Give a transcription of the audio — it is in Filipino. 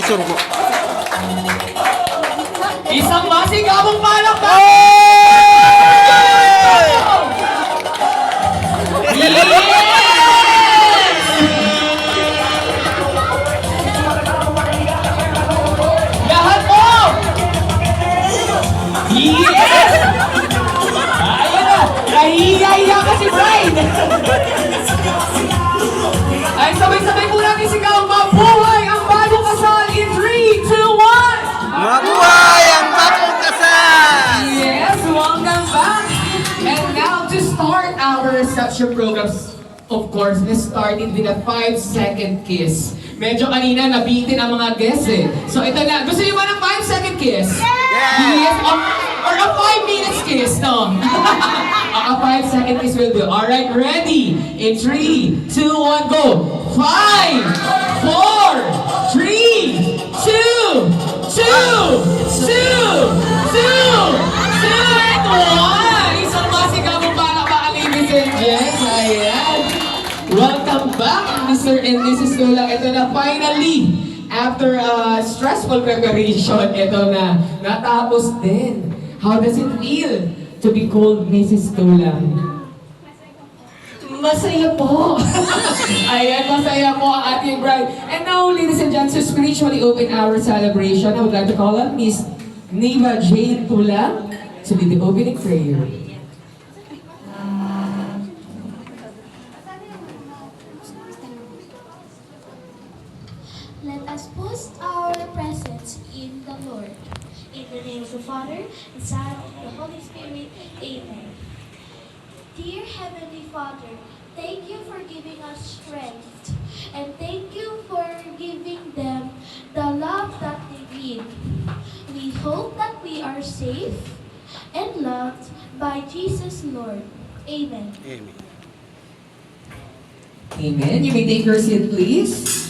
suruko. Isang masigabong palakpak! Lahat mo! Yes! Ayun na! Nahihiya ka si Brian! Ay, sabay-sabay po natin sigaw, mabuhay ang bagong kasal in 3, 2, 1! Mabuhay ang bagong kasal! Yes, welcome back! And now to start our reception programs, of course, let's start it with a 5-second kiss. Medyo kanina nabitin ang mga guests eh. So ito na, gusto niyo ba ng 5-second kiss? Yes! Or a 5 minutes kiss, no? A 5-second kiss will do. Alright, ready? In 3, 2, 1, go! 5, 4, 3, 2, 2, 2, 2, 2, and 1! Isang masigabong palakpakan, ladies and gents. Ayan. Welcome back, Mr. and Mrs. Lola. Ito na, finally, after a stressful preparation, ito na, natapos din. How does it feel to be called Mrs. Lola? Masaya po. Ayan, masaya po ang ating bride. And now, ladies and gents, to spiritually open our celebration, I would like to call on Miss Neva Jane Tula to lead the opening prayer. Let us post our presence in the Lord. In the name of the Father, the Son, and the Holy Spirit. Amen. Dear Heavenly Father, thank you for giving us strength. And thank you for giving them the love that they need. We hope that we are safe and loved by Jesus Lord. Amen. Amen. Amen. You may take your seat, please.